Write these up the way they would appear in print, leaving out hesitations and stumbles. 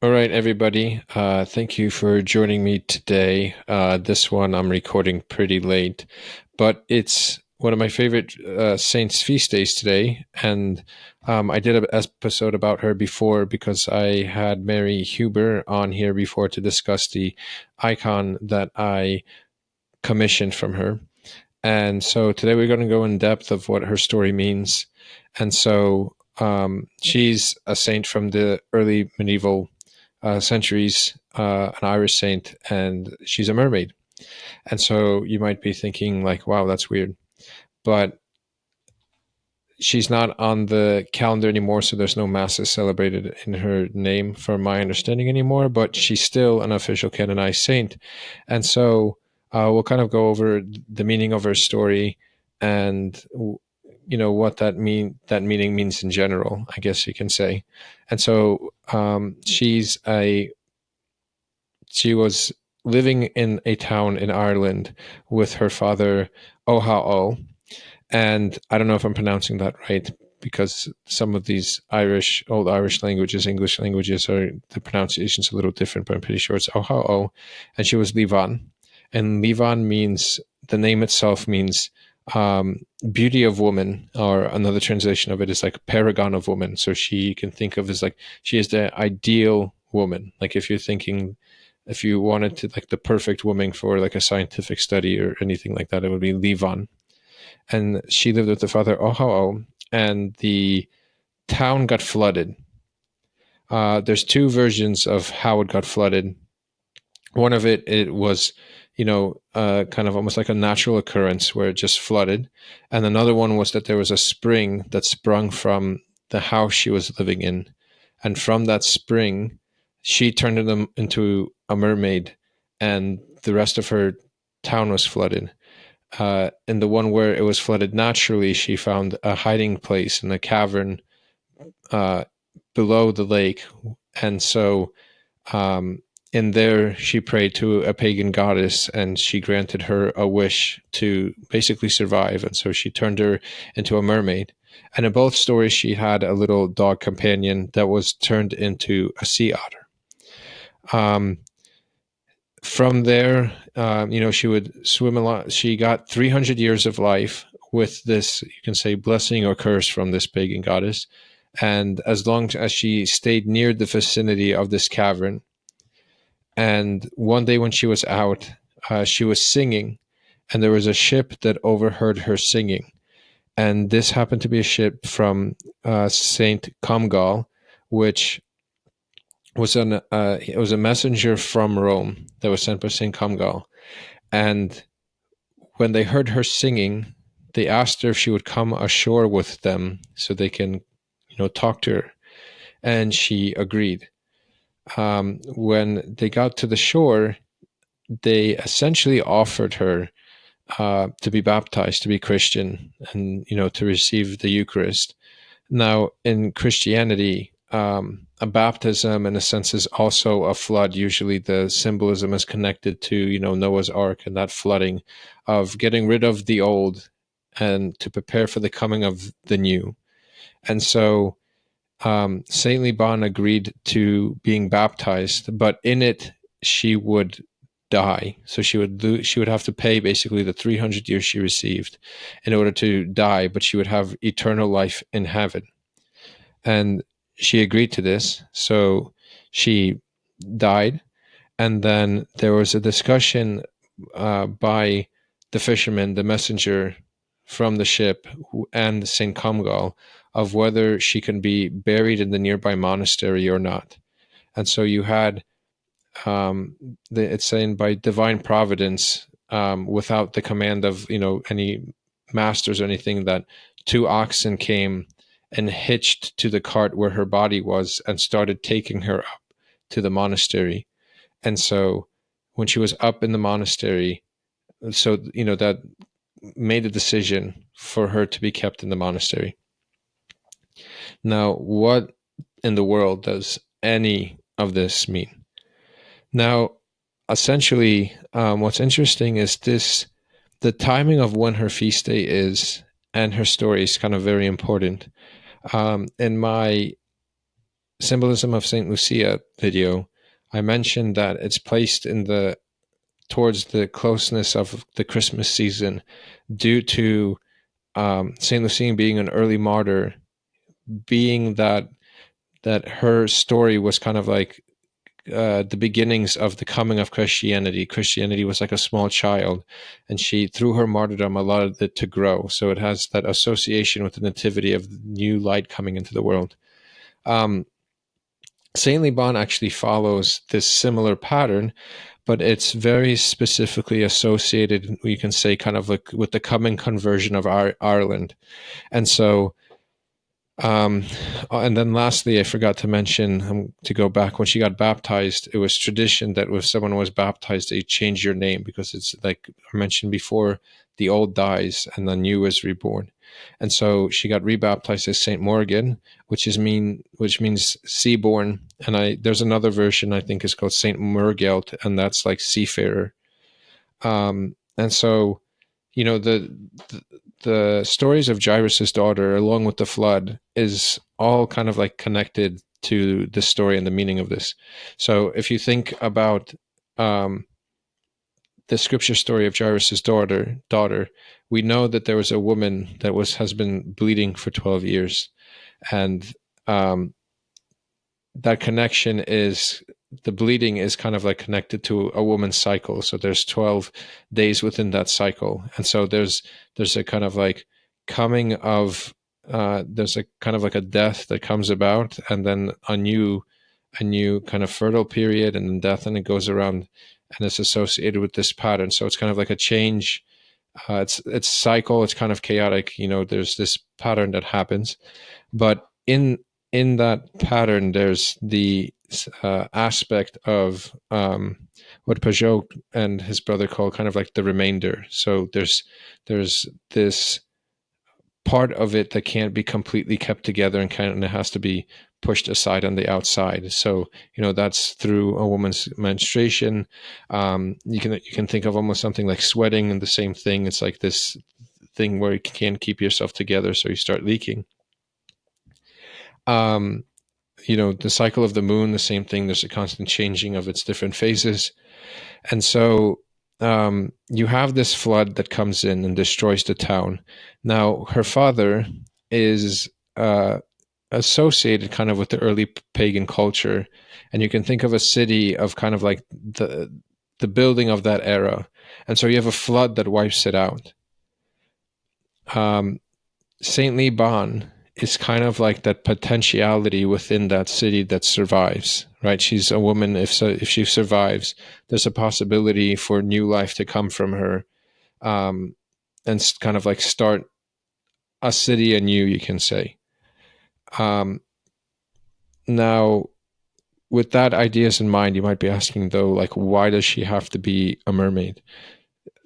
All right, everybody. Thank you for joining me today. This one I'm recording pretty late, but it's one of my favorite saints' feast days today. And I did an episode about her before because I had Mary Huber on here before to discuss the icon that I commissioned from her. And so today we're going to go in depth of what her story means. And so she's a saint from the early medieval centuries, an Irish saint, and she's a mermaid. And so you might be thinking, like, wow, that's weird. But she's not on the calendar anymore, so there's no masses celebrated in her name, from my understanding, anymore. But she's still an official canonized saint. And so we'll kind of go over the meaning of her story and what that meaning means in general, I guess you can say. And so she was living in a town in Ireland with her father, Ohao. And I don't know if I'm pronouncing that right, because some of these old Irish languages, English languages, the pronunciation's a little different, but I'm pretty sure it's Ohao. And she was Levan. And Levan means, the name itself means beauty of woman, or another translation of it is like paragon of woman. So she can think of as like, she is the ideal woman. Like if you wanted to, like, the perfect woman for like a scientific study or anything like that, it would be Levan. And she lived with the father Ohao, and the town got flooded. There's two versions of how it got flooded. One of it was, kind of almost like a natural occurrence where it just flooded. And another one was that there was a spring that sprung from the house she was living in. And from that spring, she turned them into a mermaid, and the rest of her town was flooded. In the one where it was flooded naturally, she found a hiding place in a cavern uh, below the lake. And so in there, she prayed to a pagan goddess, and she granted her a wish to basically survive. And so she turned her into a mermaid. And in both stories, she had a little dog companion that was turned into a sea otter. From there, she would swim a lot. She got 300 years of life with this, you can say, blessing or curse from this pagan goddess. And as long as she stayed near the vicinity of this cavern, and one day when she was out, she was singing, and there was a ship that overheard her singing. And this happened to be a ship from Saint Comgall, which it was a messenger from Rome that was sent by Saint Comgall. And when they heard her singing, they asked her if she would come ashore with them so they can, talk to her. And she agreed. When they got to the shore, they essentially offered her to be baptized, to be Christian, and to receive the Eucharist. Now, in Christianity, a baptism, in a sense, is also a flood. Usually, the symbolism is connected to Noah's Ark and that flooding of getting rid of the old and to prepare for the coming of the new. And so Saint Leban agreed to being baptized, but in it she would die. So she would have to pay basically the 300 years she received in order to die, but she would have eternal life in heaven. And she agreed to this, so she died. And then there was a discussion by the fisherman, the messenger from the ship, and Saint Comgall, of whether she can be buried in the nearby monastery or not. And so you had, it's saying by divine providence, without the command of any masters or anything, that two oxen came and hitched to the cart where her body was and started taking her up to the monastery. And so when she was up in the monastery, so that made a decision for her to be kept in the monastery. Now, what in the world does any of this mean? Now, essentially, what's interesting is the timing of when her feast day is, and her story is kind of very important. In my Symbolism of Saint Lucia video, I mentioned that it's placed towards the closeness of the Christmas season due to Saint Lucia being an early martyr, being that her story was kind of like the beginnings of the coming of Christianity. Christianity was like a small child, and she, through her martyrdom, allowed it to grow. So it has that association with the nativity of new light coming into the world. Saint Leban actually follows this similar pattern, but it's very specifically associated, you can say, kind of like with the coming conversion of Ireland. And so, and then lastly, I forgot to mention, to go back, when she got baptized, it was tradition that if someone was baptized, they change your name, because it's like I mentioned before, the old dies and the new is reborn. And so she got rebaptized as Saint Muirgen, which means seaborn. And there's another version, I think, is called Saint Murgelt, and that's like seafarer. And so, you know, the stories of Jairus's daughter, along with the flood, is all kind of like connected to the story and the meaning of this. So if you think about the scripture story of Jairus's daughter, we know that there was a woman that has been bleeding for 12 years, and that connection is, the bleeding is kind of like connected to a woman's cycle. So there's 12 days within that cycle, and so there's a kind of like coming of there's a kind of like a death that comes about, and then a new kind of fertile period, and then death, and it goes around, and it's associated with this pattern. So it's kind of like a change. It's cycle. It's kind of chaotic. You know, there's this pattern that happens, but in that pattern, there's the aspect of what Pajot and his brother call kind of like the remainder. So there's this part of it that can't be completely kept together, and kind of has to be pushed aside on the outside. So, you know, that's through a woman's menstruation. You can think of almost something like sweating, and the same thing. It's like this thing where you can't keep yourself together, so you start leaking. You know, the cycle of the moon, the same thing. There's a constant changing of its different phases. And so you have this flood that comes in and destroys the town. Now, her father is associated kind of with the early pagan culture, and you can think of a city of kind of like the building of that era. And so you have a flood that wipes it out. Saint Leban is kind of like that potentiality within that city that survives, right? She's a woman. If she survives, there's a possibility for new life to come from her, and kind of like start a city anew, you can say. Now, with that ideas in mind, you might be asking, though, like, why does she have to be a mermaid?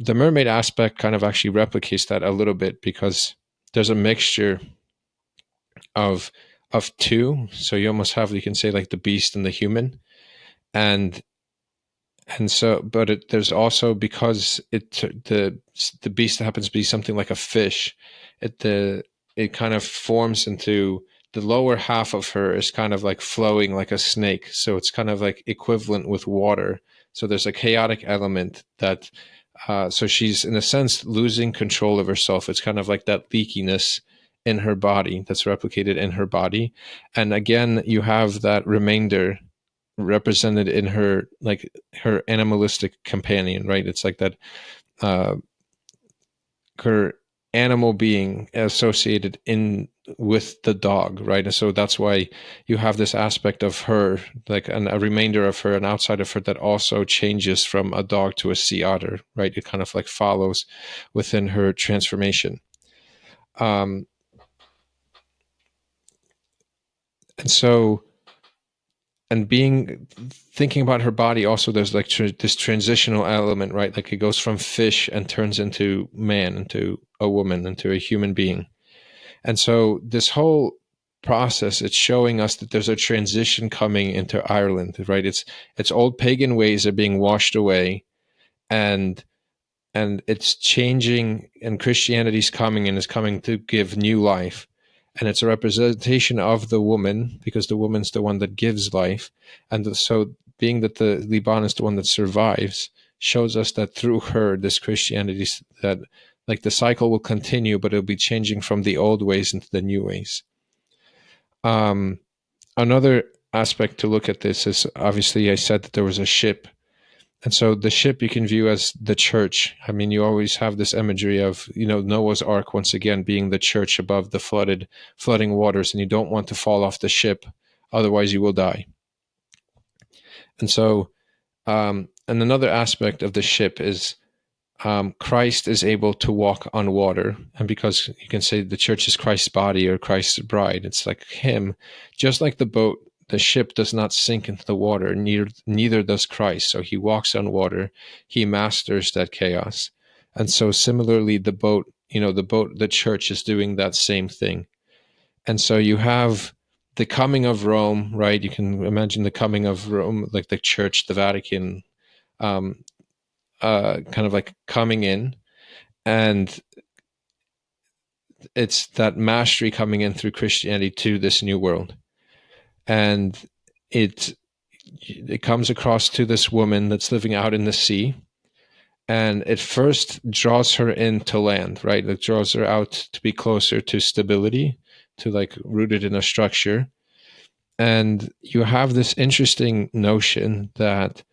The mermaid aspect kind of actually replicates that a little bit, because there's a mixture of two. So you almost have, you can say, like the beast and the human, and so, but there's also, because the beast happens to be something like a fish, it kind of forms into, the lower half of her is kind of like flowing like a snake. So it's kind of like equivalent with water. So there's a chaotic element that, so she's in a sense losing control of herself. It's kind of like that leakiness in her body that's replicated in her body. And again, you have that remainder represented in her, like her animalistic companion, right? It's like that, her animal being associated with the dog, right? And so that's why you have this aspect of her, like a remainder of her, an outside of her, that also changes from a dog to a sea otter, right? It kind of like follows within her transformation. And so, and thinking about her body also, there's like this transitional element, right? Like it goes from fish and turns into man, into a woman, into a human being. And so this whole process, it's showing us that there's a transition coming into Ireland, right? It's old pagan ways are being washed away, and it's changing, and Christianity's coming, and is coming to give new life. and it's a representation of the woman, because the woman's the one that gives life. And so being that the Leban is the one that survives, shows us that through her, this Christianity, that like the cycle will continue, but it'll be changing from the old ways into the new ways. Another aspect to look at this is, obviously I said that there was a ship. And so the ship you can view as the church. I mean, you always have this imagery of, Noah's Ark, once again, being the church above the flooding waters, and you don't want to fall off the ship, otherwise you will die. And so, and another aspect of the ship is Christ is able to walk on water. And because you can say the church is Christ's body or Christ's bride, it's like him, just like the boat. The ship does not sink into the water, neither does Christ. So he walks on water. He masters that chaos. And so similarly, the boat, the church is doing that same thing. And so you have the coming of Rome, right? You can imagine the coming of Rome, like the church, the Vatican, kind of like coming in. And it's that mastery coming in through Christianity to this new world. And it comes across to this woman that's living out in the sea, and it first draws her into land, right? It draws her out to be closer to stability, to like rooted in a structure. And you have this interesting notion that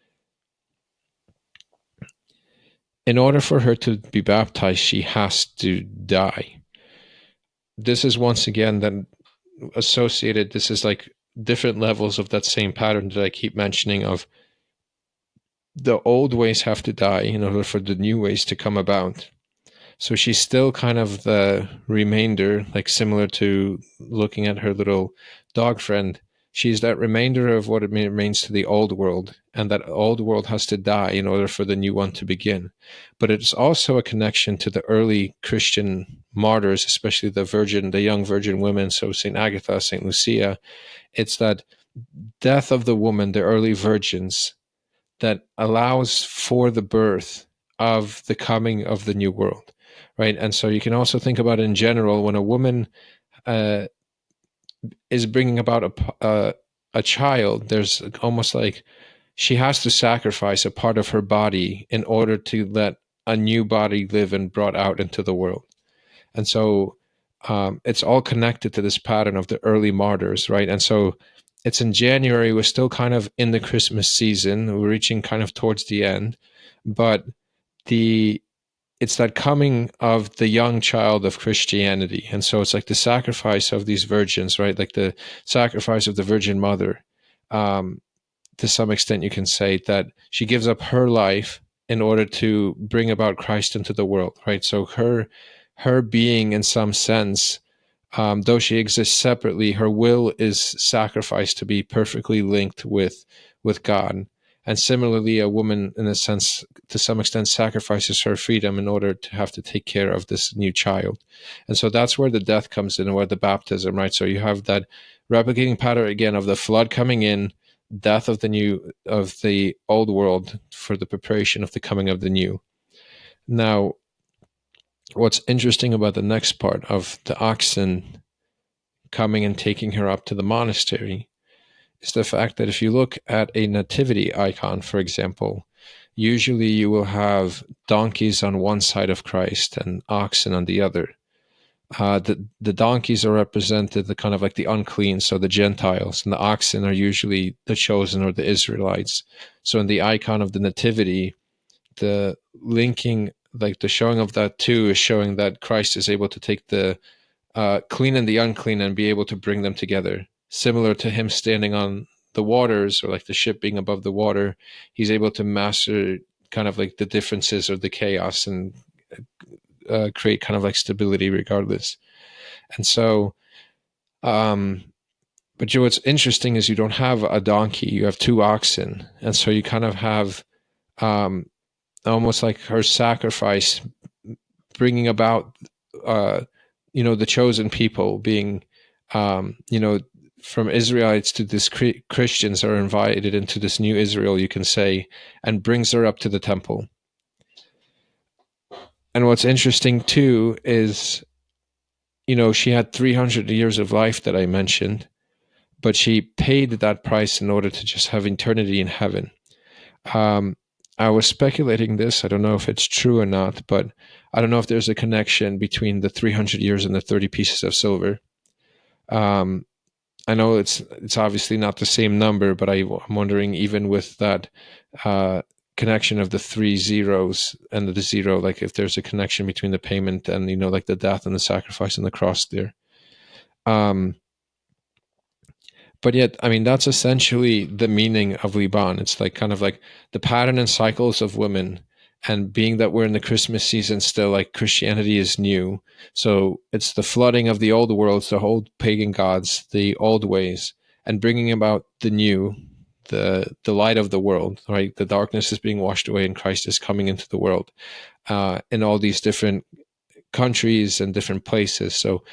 in order for her to be baptized, she has to die. This is once again then associated, this is like different levels of that same pattern that I keep mentioning of the old ways have to die in order for the new ways to come about. So she's still kind of the remainder, like similar to looking at her little dog friend. She's that remainder of what it remains to the old world, and that old world has to die in order for the new one to begin. But it's also a connection to the early Christian martyrs, especially the young virgin women, so St. Agatha, St. Lucia. It's that death of the woman, the early virgins, that allows for the birth of the coming of the new world, right? And so you can also think about it in general, when a woman is bringing about a child, there's almost like she has to sacrifice a part of her body in order to let a new body live and brought out into the world. And so it's all connected to this pattern of the early martyrs, right? And so it's in January, we're still kind of in the Christmas season, we're reaching kind of towards the end, but it's that coming of the young child of Christianity. And so it's like the sacrifice of these virgins, right? Like the sacrifice of the Virgin Mother. To some extent, you can say that she gives up her life in order to bring about Christ into the world, right? So her being, in some sense, though she exists separately, her will is sacrificed to be perfectly linked with God. And similarly, a woman, in a sense, to some extent, sacrifices her freedom in order to have to take care of this new child. And so that's where the death comes in, and where the baptism, right? So you have that replicating pattern again of the flood coming in, death of the old world for the preparation of the coming of the new. Now, what's interesting about the next part of the oxen coming and taking her up to the monastery is the fact that if you look at a nativity icon, for example, usually you will have donkeys on one side of Christ and oxen on the other. The donkeys are represented the kind of like the unclean, so the Gentiles, and the oxen are usually the chosen or the Israelites. So in the icon of the nativity, the linking, like the showing of that too, is showing that Christ is able to take the clean and the unclean and be able to bring them together. Similar to him standing on the waters, or like the ship being above the water, he's able to master kind of like the differences or the chaos and create kind of like stability regardless. And so, but what's interesting is you don't have a donkey, you have two oxen. And so you kind of have almost like her sacrifice bringing about, the chosen people being, from Israelites to this Christians are invited into this new Israel, you can say, and brings her up to the temple. And what's interesting too is she had 300 years of life that I mentioned, but she paid that price in order to just have eternity in heaven. I was speculating this. I don't know if it's true or not, but I don't know if there's a connection between the 300 years and the 30 pieces of silver. I know it's obviously not the same number, but I'm wondering, even with that connection of the 3 zeros and the 0, like if there's a connection between the payment and, like the death and the sacrifice and the cross there. But yet, I mean, that's essentially the meaning of Leban. It's like kind of like the pattern and cycles of women. And being that we're in the Christmas season still, like Christianity is new. So it's the flooding of the old worlds, the old pagan gods, the old ways, and bringing about the new, the light of the world, right? The darkness is being washed away and Christ is coming into the world in all these different countries and different places. So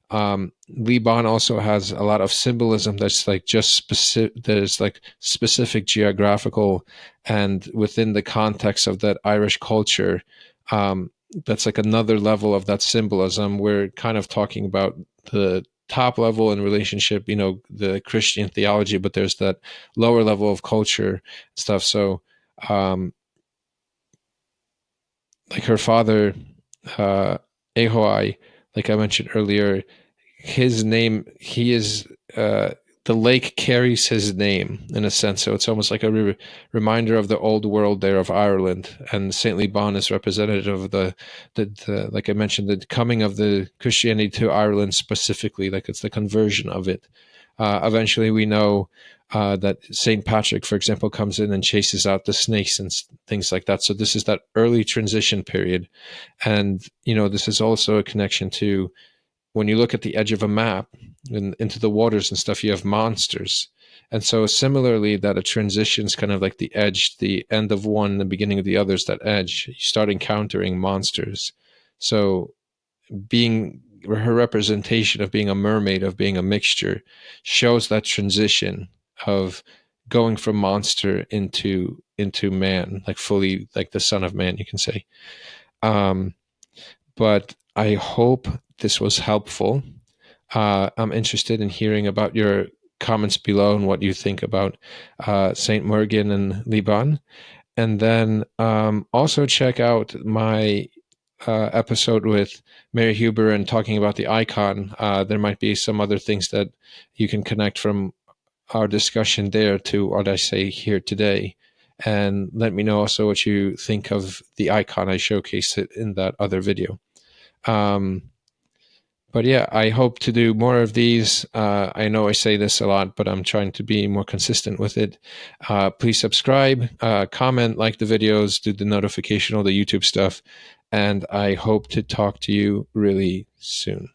Leban also has a lot of symbolism that's like just specific. There's like specific geographical, and within the context of that Irish culture, that's like another level of that symbolism. We're kind of talking about the top level in relationship, the Christian theology, but there's that lower level of culture stuff. So, like her father, Ahoi, like I mentioned earlier, his name, he is, the lake carries his name in a sense. So it's almost like a reminder of the old world there of Ireland. And Saint Leban is representative of the like I mentioned, the coming of the Christianity to Ireland specifically, like it's the conversion of it. Eventually we know that Saint Patrick, for example, comes in and chases out the snakes and things like that. So this is that early transition period. And, this is also a connection to, when you look at the edge of a map and into the waters and stuff, you have monsters. And so similarly, that a transition is kind of like the edge, the end of one, the beginning of the other is that edge. You start encountering monsters. So being her representation of being a mermaid, of being a mixture, shows that transition of going from monster into man, like fully, like the son of man, you can say. But I hope this was helpful. I'm interested in hearing about your comments below and what you think about Saint Muirgen and Leban. And then also check out my episode with Mary Huber and talking about the icon. There might be some other things that you can connect from our discussion there to what I say here today. And let me know also what you think of the icon. I showcased it in that other video. But yeah, I hope to do more of these. I know I say this a lot, but I'm trying to be more consistent with it. Please subscribe, comment, like the videos, do the notification, all the YouTube stuff. And I hope to talk to you really soon.